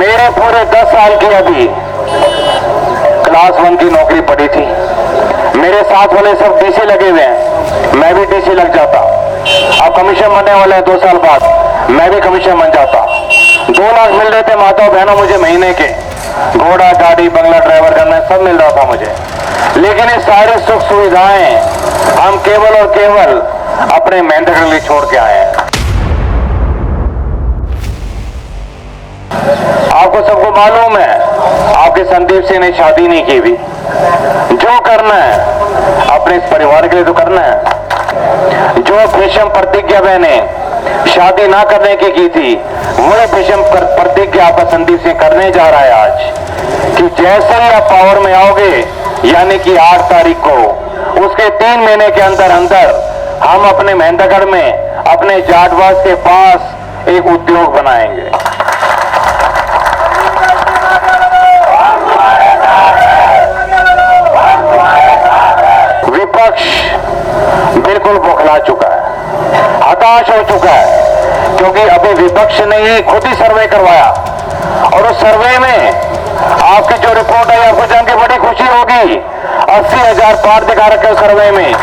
मेरे पूरे 10 साल की अभी क्लास 1 की नौकरी पड़ी थी। मेरे साथ वाले सब डीसी लगे हुए हैं, मैं भी डीसी लग जाता। अब कमीशन बनने वाले हैं 2 साल बाद, मैं भी कमीशन बन जाता। 2 लाख मिल रहे थे माता बहनों मुझे महीने के, घोड़ा गाड़ी बंगला ड्राइवर करना सब मिल रहा था मुझे। लेकिन ये सारी सुख सुविधाएं हम केवल और केवल अपने मेहनत के लिए छोड़ के आए हैं। आपको सबको मालूम है, आपके संदीप सिंह ने शादी नहीं की भी। जो करना है अपने इस परिवार के लिए तो करना है। जो भीष्म प्रतिज्ञा मैंने शादी ना करने की थी, वही भीष्म प्रतिज्ञा आपका संदीप सिंह करने जा रहा है आज, कि जैसे ही आप पावर में आओगे, यानी कि 8 तारीख को, उसके 3 महीने के अंदर अंदर हम अपने मेहंदगढ़ में अपने जाटवास के पास एक उद्योग बनाएंगे। विपक्ष बिल्कुल बौखला चुका है, हताश हो चुका है, क्योंकि अभी विपक्ष ने ही खुद ही सर्वे करवाया और उस सर्वे में आपकी जो रिपोर्ट आई आपको जान के बड़ी खुशी होगी। 80,000 पार दिखा रखे उस सर्वे में।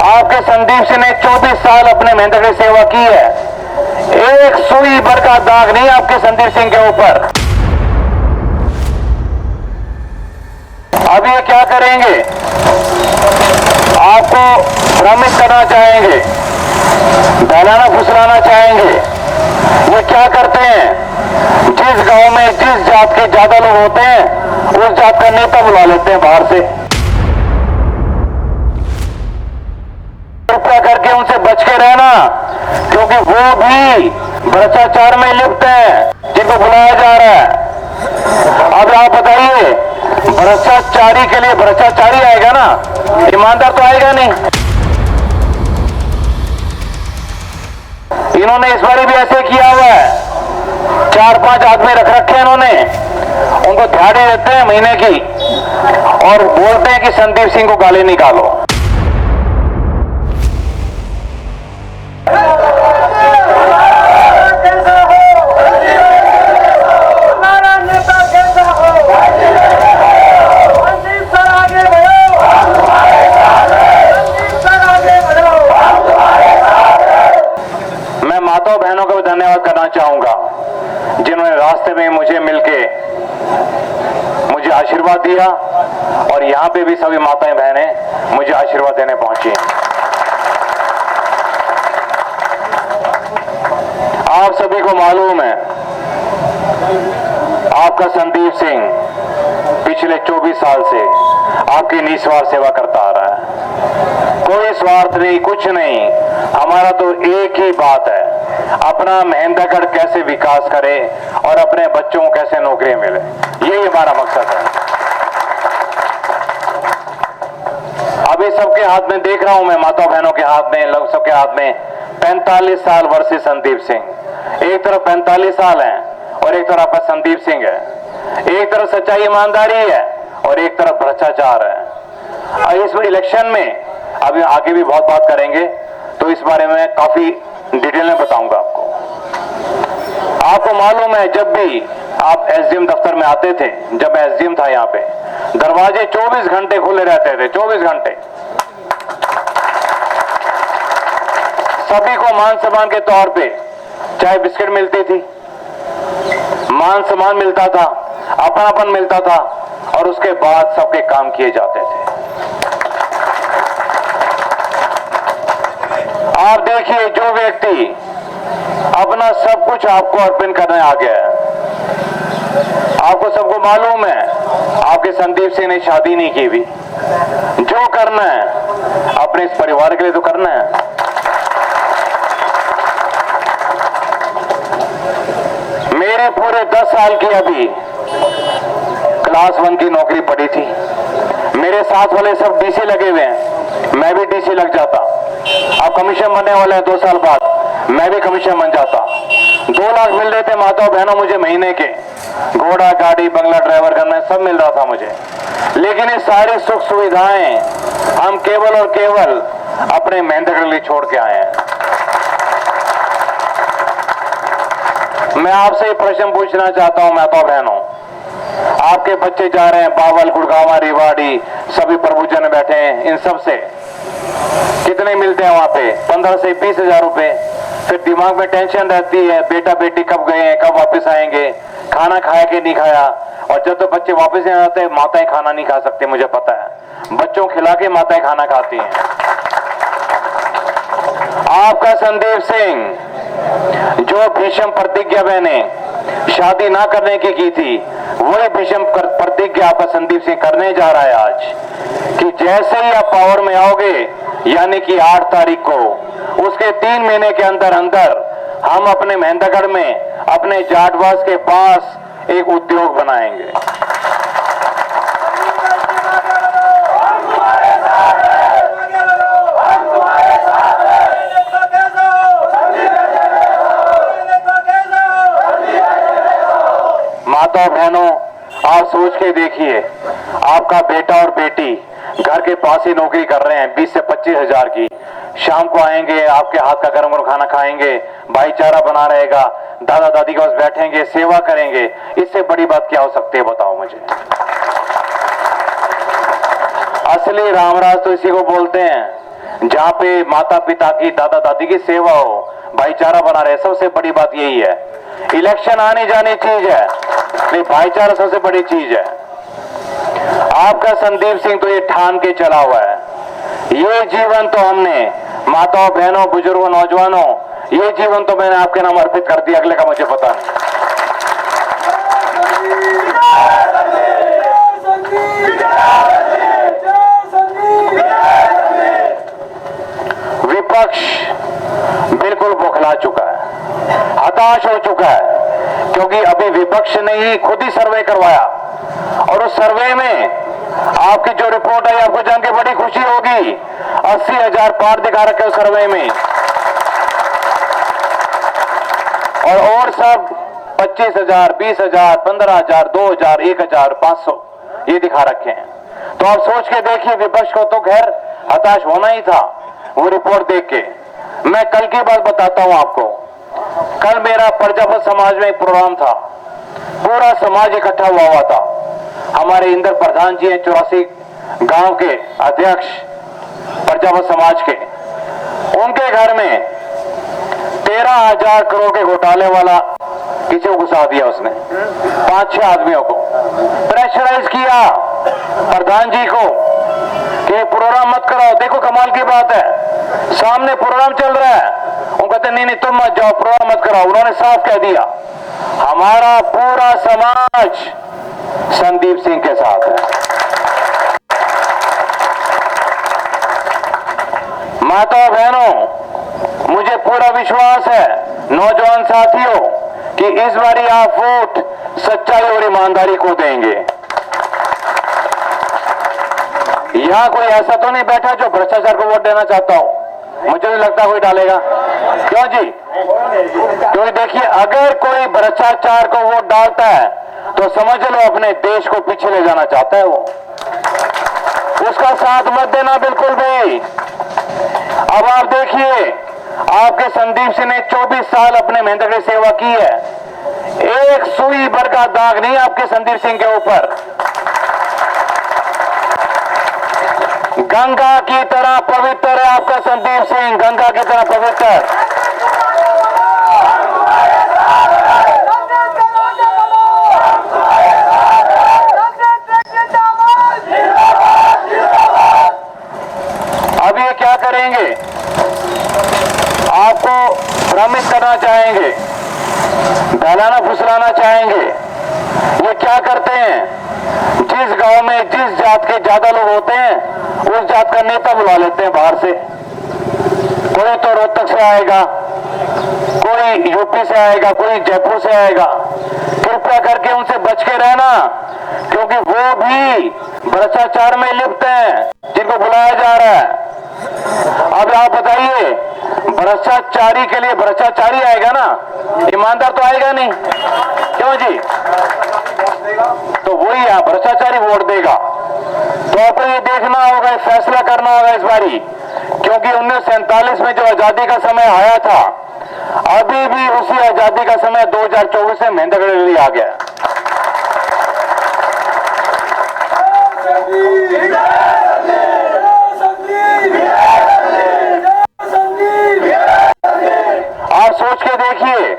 आपके संदीप सिंह ने 24 साल अपने मेहनत की सेवा की है, एक सुई भर का दाग नहीं आपके संदीप सिंह के ऊपर। अब ये क्या करेंगे, आपको भ्रमित करना चाहेंगे, बहलाना फुसलाना चाहेंगे। ये क्या करते हैं, जिस गांव में जिस जात के ज्यादा लोग होते हैं उस जात का नेता बुला लेते हैं बाहर से, कृपया करके उनसे बच के रहना, क्योंकि वो भी भ्रष्टाचार में लिप्त हैं जिनको बुलाया जा रहा है। अब आप बताइए, भ्रष्टाचारी के लिए भ्रष्टाचारी आएगा ना, ईमानदार तो आएगा नहीं। इन्होंने इस बार भी ऐसे किया हुआ है, 4-5 आदमी रख रखे हैं इन्होंने, उनको दिहाड़ी देते हैं महीने की और बोलते हैं कि संदीप सिंह को गाली निकालो। बहनों को भी धन्यवाद करना चाहूंगा, जिन्होंने रास्ते में मुझे मिलके मुझे आशीर्वाद दिया और यहां पे भी सभी माताएं बहनें मुझे आशीर्वाद देने पहुंची। आप सभी को मालूम है, आपका संदीप सिंह पिछले 24 साल से आपकी निस्वार्थ सेवा करता आ रहा है। कोई स्वार्थ नहीं, कुछ नहीं, हमारा तो एक ही बात है, अपना मेहंदगढ़ कैसे विकास करे और अपने बच्चों को कैसे नौकरी मिले, यही हमारा मकसद है। अभी सबके हाथ में देख रहा हूं मैं, माता बहनों के हाथ में, लोग सबके हाथ में 45 साल वर्षीय संदीप सिंह। एक तरफ 45 साल है और एक तरफ आपका संदीप सिंह है। एक तरफ सच्चाई ईमानदारी है और एक तरफ भ्रष्टाचार है। इस इलेक्शन में अभी आगे भी बहुत बात करेंगे, तो इस बारे में काफी डिटेल में बताऊंगा आपको। आपको मालूम है, जब भी आप एसडीएम दफ्तर में आते थे, जब मैं एसडीएम था यहाँ पे, दरवाजे 24 घंटे खुले रहते थे, 24 घंटे। सभी को मान सम्मान के तौर पे चाहे बिस्किट मिलती थी, मान सम्मान मिलता था, अपनापन मिलता था और उसके बाद सबके काम किए जाते थे। आप देखिए, जो व्यक्ति अपना सब कुछ आपको अर्पण करने आ गया है, आपको सबको मालूम है, आपके संदीप सिंह ने शादी नहीं की भी। जो करना है अपने इस परिवार के लिए तो करना है। मेरे पूरे 10 साल की अभी क्लास 1 की नौकरी पड़ी थी। मेरे साथ वाले सब डीसी लगे हुए हैं, मैं भी डीसी लग जाता। अब कमीशन बनने वाले हैं 2 साल बाद, मैं भी कमीशन बन जाता। 2 लाख मिल रहे थे माता बहनों मुझे महीने के, घोड़ा गाड़ी बंगला ड्राइवर करना सब मिल रहा था मुझे। लेकिन ये सारी सुख सुविधाएं हम केवल और केवल अपने मेहनत के लिए छोड़ के आए हैं। मैं आपसे प्रश्न पूछना चाहता हूं माता बहनों, आपके बच्चे जा रहे हैं बावल, गुड़गांव, रेवाड़ी, सभी प्रभुजन बैठे हैं, इन सब से कितने मिलते हैं वहां पे? 15 से 20 हजार रुपए। फिर दिमाग में टेंशन रहती है, बेटा बेटी कब गए हैं, कब वापस आएंगे, खाना खाया कि नहीं खाया। और जब तो बच्चे वापस नहीं आते, माताएं खाना नहीं खा सकती, मुझे पता है, बच्चों खिला के माताएं खाना खाती हैं। आपका संदीप सिंह जो भीष्म प्रतिज्ञा मैंने शादी ना करने की थी, वही भीष्म प्रतिज्ञा आपका संदीप सिंह करने जा रहा है आज, कि जैसे ही आप पावर में आओगे, यानी कि 8 तारीख को, उसके 3 महीने के अंदर अंदर हम अपने मेहंदगढ़ में अपने जाटवास के पास एक उद्योग बनाएंगे। माता बहनों, आप सोच के देखिए, आपका बेटा और बेटी घर के पास ही नौकरी कर रहे हैं 20 से 25 हजार की, शाम को आएंगे, आपके हाथ का गरम गरम खाना खाएंगे, भाईचारा बना रहेगा, दादा दादी के पास बैठेंगे, सेवा करेंगे। इससे बड़ी बात क्या हो सकती है, बताओ मुझे। असली रामराज तो इसी को बोलते हैं, जहां पे माता पिता की, दादा दादी की सेवा हो, भाईचारा बना रहे। सबसे बड़ी बात यही है। इलेक्शन आने जाने चीज है, नहीं भाईचारा सबसे बड़ी चीज है। आपका संदीप सिंह तो ये ठान के चला हुआ है, ये जीवन तो हमने, माताओं बहनों बुजुर्गों नौजवानों, ये जीवन तो मैंने आपके नाम अर्पित कर दिया, अगले का मुझे पता नहीं। विपक्ष बिल्कुल बौखला चुका है, हताश हो चुका है, क्योंकि अभी विपक्ष ने ही खुद ही सर्वे करवाया, और उस सर्वे में आपकी जो रिपोर्ट आई, आपको जान के बड़ी खुशी होगी, 80,000 पार दिखा रखे उस सर्वे में, और सब 25,000, 20,000, 15,000, 2,000, 1,000, 500 ये दिखा रखे हैं। तो आप सोच के देखिए, विपक्ष को तो खैर हताश होना ही था वो रिपोर्ट देख के। मैं कल की बात बताता हूं आपको। कल मेरा प्रजापत समाज में एक प्रोग्राम था, पूरा समाज इकट्ठा हुआ था। हमारे इंद्र प्रधान जी हैं, 84 गांव के अध्यक्ष प्रजापत समाज के, उनके घर में 13,000 करोड़ के घोटाले वाला किसी को घुसा दिया उसने, 5-6 आदमियों को प्रेशराइज किया प्रधान जी को कि प्रोग्राम मत कराओ। देखो कमाल की बात है, सामने प्रोग्राम चल रहा है, वो कहते नहीं नहीं तुम मत जाओ, प्रोग्राम मत कराओ। उन्होंने साफ कह दिया, हमारा पूरा समाज संदीप सिंह के साथ है। माता बहनों, मुझे पूरा विश्वास है नौजवान साथियों कि इस बारी आप वोट सच्चाई और ईमानदारी को देंगे। यहां कोई ऐसा तो नहीं बैठा जो भ्रष्टाचार को वोट देना चाहता हो, मुझे नहीं लगता कोई डालेगा। क्यों जी? क्योंकि देखिए, अगर कोई भ्रष्टाचार को वोट डालता है तो समझ लो अपने देश को पीछे ले जाना चाहता है वो, उसका साथ मत देना बिल्कुल भी। अब आप देखिए, आपके संदीप सिंह ने 24 साल अपने मेहनत की सेवा की है, एक सुई भर का दाग नहीं आपके संदीप सिंह के ऊपर। गंगा की तरह पवित्र है आपका संदीप सिंह, गंगा की तरह पवित्र। अब ये क्या करेंगे, आपको भ्रमित करना चाहेंगे, बहलाना फुसलाना चाहेंगे। ये क्या करते हैं, जिस गांव में जिस जात के ज्यादा लोग होते हैं उस जात का नेता बुला लेते हैं बाहर से। कोई तो रोहतक से आएगा, कोई यूपी से आएगा, कोई जयपुर से आएगा। कृपया करके उनसे बच के रहना, क्योंकि वो भी भ्रष्टाचार में लिप्त हैं जिनको बुलाया जा रहा है। अब आप बताइए, भ्रष्टाचारी के लिए भ्रष्टाचारी आएगा ना, ईमानदार तो आएगा नहीं। क्यों जी? तो वही है, भ्रष्टाचारी वोट देगा। तो आपको ये देखना होगा, फैसला करना होगा इस बारी, क्योंकि 1947 में जो आजादी का समय आया था, अभी भी उसी आजादी का समय 2024 में मेहंदगढ़ रैली आ गया। आप सोच के देखिए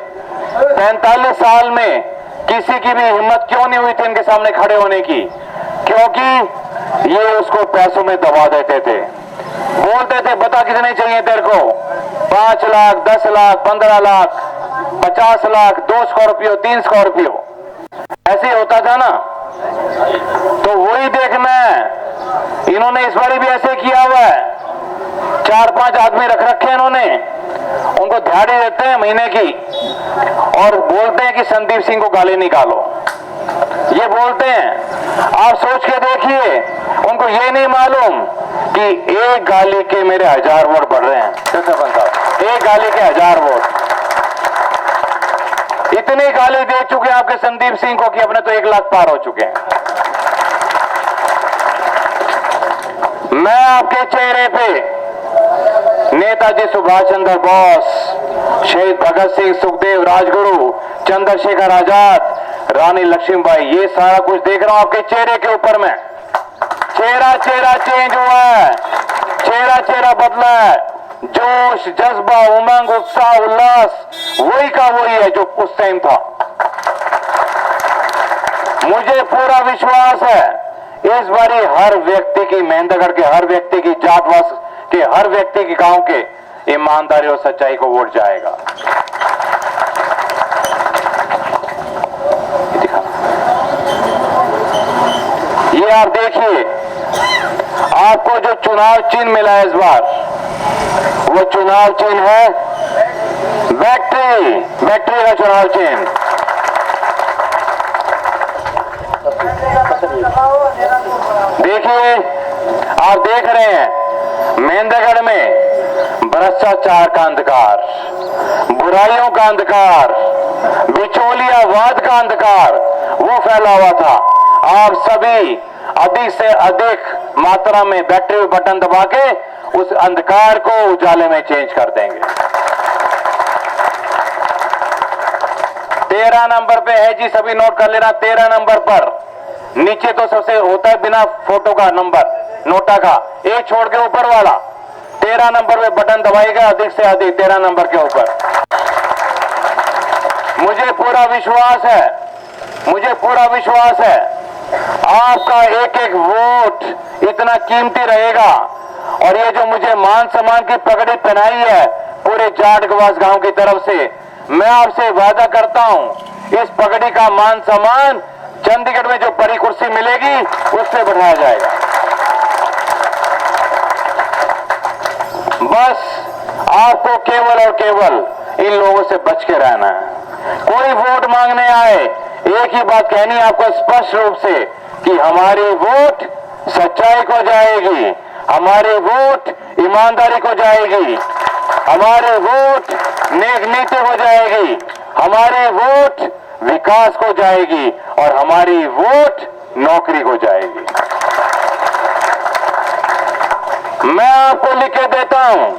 45 साल में किसी की भी हिम्मत क्यों नहीं हुई थी इनके सामने खड़े होने की, क्योंकि ये उसको पैसों में दबा देते थे। बोलते थे बता कितने चाहिए तेरे को, 5 लाख, 10 लाख, 15 लाख, 50 लाख, 2 स्कॉर्पियो, 3 स्कॉर्पियो, ऐसे ही होता था ना। तो वही देखना है, इन्होंने इस बार भी ऐसे किया हुआ है। 4-5 आदमी रख रखे इन्होंने, उनको दिहाड़ी देते हैं महीने की और बोलते हैं कि संदीप सिंह को गाली निकालो, ये बोलते हैं। आप सोच के देखिए, उनको ये नहीं मालूम कि एक गाली के मेरे 1000 वोट बढ़ रहे हैं। एक गाली के 1000 वोट, इतनी गाली दे चुके हैं आपके संदीप सिंह को कि अपने तो 1 लाख पार हो चुके हैं। मैं आपके चेहरे पे नेताजी सुभाष चंद्र बोस, शहीद भगत सिंह, सुखदेव, राजगुरु, चंद्रशेखर आजाद, रानी लक्ष्मीबाई, ये सारा कुछ देख रहा हूं आपके चेहरे के ऊपर में। चेहरा चेंज हुआ है, चेहरा बदला है। जोश, जज्बा, उमंग, उत्साह, उल्लास वही का वही है जो उस टाइम था। मुझे पूरा विश्वास है इस बारी हर व्यक्ति की, मेहंदगढ़ के हर व्यक्ति की, जातवास के हर व्यक्ति की, गांव के ईमानदारी और सच्चाई को वोट जाएगा। ये आप देखिए, आपको जो चुनाव चिन्ह मिला है इस बार, वो चुनाव चिन्ह है बैटरी का चुनाव चिन्ह। देखिए, आप देख रहे हैं मेहंदगढ़ में भ्रष्टाचार का अंधकार, बुराइयों का अंधकार, बिचौलियावाद का अंधकार वो फैला हुआ था। आप सभी अधिक से अधिक मात्रा में बैटरी बटन दबा के उस अंधकार को उजाले में चेंज कर देंगे। 13 नंबर पे है जी, सभी नोट कर लेना। 13 नंबर पर नीचे तो सबसे होता है बिना फोटो का नंबर, नोटा का, एक छोड़ के ऊपर वाला 13 नंबर पे बटन दबाएगा अधिक से अधिक 13 नंबर के ऊपर। मुझे पूरा विश्वास है आपका एक एक वोट इतना कीमती रहेगा। और ये जो मुझे मान सम्मान की पगड़ी पहनाई है पूरे जाटगवास गांव की तरफ से, मैं आपसे वादा करता हूं इस पगड़ी का मान सम्मान चंडीगढ़ में जो बड़ी कुर्सी मिलेगी उससे बढ़ाया जाएगा। बस आपको केवल और केवल इन लोगों से बच के रहना है। कोई वोट मांगने आए, एक ही बात कहनी है आपको स्पष्ट रूप से कि हमारी वोट सच्चाई को जाएगी, हमारी वोट ईमानदारी को जाएगी, हमारी वोट नेक नीति हो जाएगी, हमारी वोट विकास को जाएगी और हमारी वोट नौकरी को जाएगी। मैं आपको लिख के देता हूं,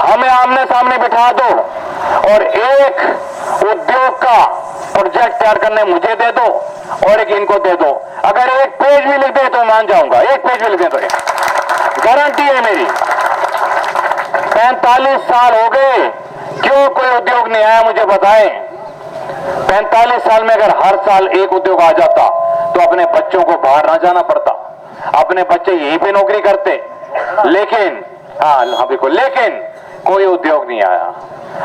हमें आमने सामने बिठा दो और एक उद्योग का प्रोजेक्ट तैयार करने मुझे दे दो और एक इनको दे दो। अगर एक पेज भी लिख दे तो मान जाऊंगा, एक पेज भी लिख दे तो गारंटी है मेरी। 45 साल हो गए, क्यों कोई उद्योग नहीं आया मुझे बताएं। 45 साल में अगर हर साल एक उद्योग आ जाता तो अपने बच्चों को बाहर ना जाना पड़ता, अपने बच्चे यहीं पे नौकरी करते। लेकिन बिल्कुल, लेकिन कोई उद्योग नहीं आया।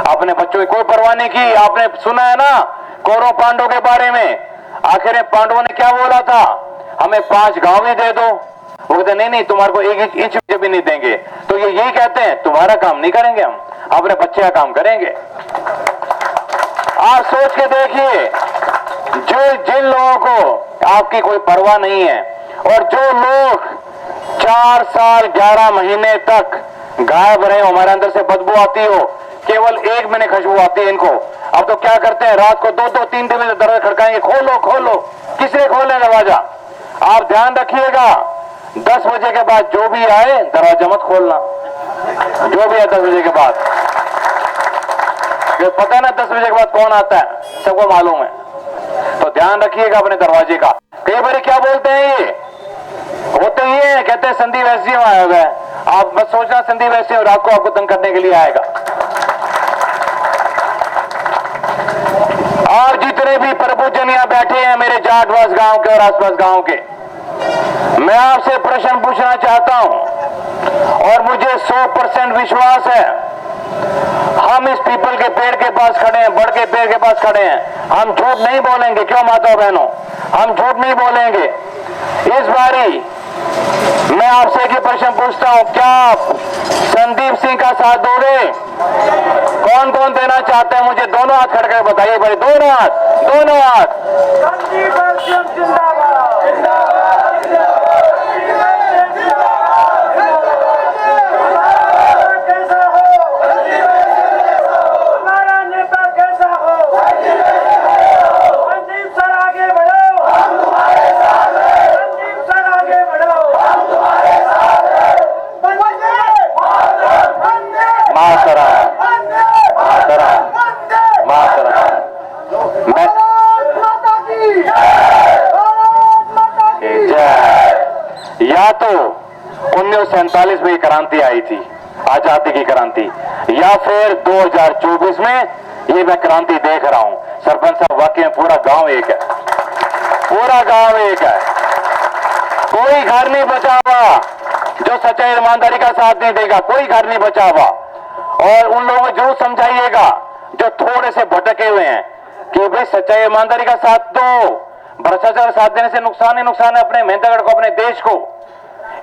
अपने बच्चों की कोई परवाह नहीं की। आपने सुना है ना कौरव पांडवों के बारे में, आखिर में पांडवों ने क्या बोला था, हमें 5 गांव ही दे दो। वो कहते नहीं, तुम्हारे को 1 इंच भी नहीं देंगे। तो ये यही कहते हैं तुम्हारा काम नहीं करेंगे, हम अपने बच्चे का काम करेंगे। आप सोच के देखिए, जिन लोगों को आपकी कोई परवाह नहीं है और जो लोग 4 साल 11 महीने तक गायब रहे, हमारे अंदर से बदबू आती हो, केवल 1 महीने खुशबू आती है इनको। अब तो क्या करते हैं, रात को 2-2, 3 बजे दरवाजा खड़काएंगे, खोलो खोलो। किसने खोले दरवाजा? आप ध्यान रखिएगा, 10 बजे के बाद जो भी आए दरवाजा मत खोलना, जो भी है 10 बजे के बाद। क्योंकि पता है ना 10 बजे के बाद कौन आता है, सबको मालूम है। तो ध्यान रखिएगा अपने दरवाजे का। कई बार क्या बोलते हैं, ये होते ही है, कहते हैं संदीप ऐसी आया हुआ है। आप बस सोचना संदीप ऐसे रात को आपको तंग करने के लिए आएगा। और जितने भी प्रबुजन यहां बैठे हैं मेरे जाटवास गांव के और आसपास गांव के, मैं आपसे प्रश्न पूछना चाहता हूं और मुझे 100% विश्वास है, हम इस पीपल के पेड़ के पास खड़े हैं, बड़ के पेड़ के पास खड़े हैं, हम झूठ नहीं बोलेंगे। क्यों माता बहनों, हम झूठ नहीं बोलेंगे। इस बारी मैं आपसे एक प्रश्न पूछता हूं, क्या आप संदीप सिंह का साथ दोगे? कौन कौन देना चाहते हैं मुझे दोनों हाथ खड़े करके बताइए भाई, दोनों हाथ, दोनों हाथ। संदीप सिंह जिंदाबाद, जिंदाबाद, जिंदाबाद। कैसा हो हमारा नेता, कैसा हो संदीप सर, आगे बढ़ो, हम तुम्हारे साथ हैं। संदीप सर आगे बढ़ो, हम तुम्हारे साथ हैं। मातरा मातरा मातरा। मैं या तो 1947 में क्रांति आई थी, आजादी की क्रांति, या फिर 2024 में ये मैं क्रांति देख रहा हूं। सरपंच साहब वाकई में पूरा गांव एक है, पूरा गांव एक है। कोई घर नहीं बचा हुआ जो सच्चाई ईमानदारी का साथ नहीं देगा, कोई घर नहीं बचा हुआ। और उन लोगों को जरूर समझाइएगा जो थोड़े से भटके हुए हैं कि भाई सच्चाई ईमानदारी का साथ दो, भ्रष्टाचार साथ देने से नुकसान ही नुकसान है अपने मेहनतगढ़ को, अपने देश को।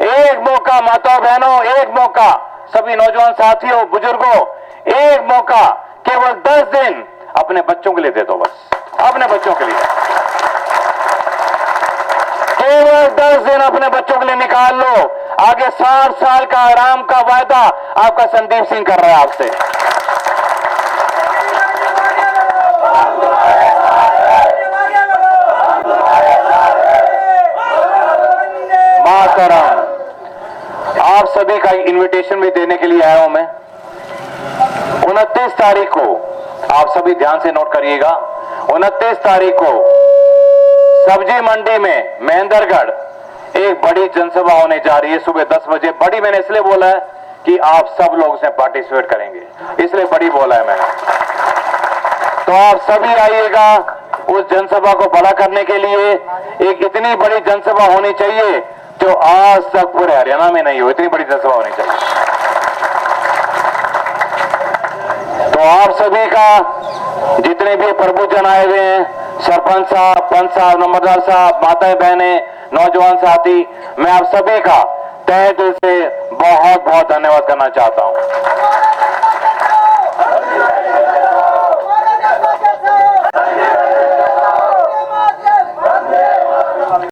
एक मौका माताओं बहनों, एक मौका सभी नौजवान साथियों बुजुर्गों, एक मौका केवल 10 दिन अपने बच्चों के लिए दे दो, बस अपने बच्चों के लिए केवल 10 दिन अपने बच्चों के लिए निकाल लो। आगे 60 साल का आराम का वायदा आपका संदीप सिंह कर रहा है आपसे। मातरम। आप सभी का इनविटेशन भी देने के लिए आया हूं मैं। 29 तारीख को आप सभी ध्यान से नोट करिएगा, 29 तारीख को सब्जी मंडी में महेंद्रगढ़ एक बड़ी जनसभा होने जा रही है सुबह 10 बजे। बड़ी मैंने इसलिए बोला है कि आप सब लोग उसमें पार्टिसिपेट करेंगे, इसलिए बड़ी बोला है मैंने। तो आप सभी आइएगा उस जनसभा को बड़ा करने के लिए। एक इतनी बड़ी जनसभा होनी चाहिए जो आज तक पूरे हरियाणा में नहीं हो, इतनी बड़ी जनसभा होनी चाहिए। तो आप सभी का जितने भी प्रबुजन आए हुए हैं, सरपंच साहब, पंच साहब, नंबरदार साहब, माताएं बहनें, नौजवान साथी, मैं आप सभी का तहे दिल से बहुत बहुत धन्यवाद करना चाहता हूं।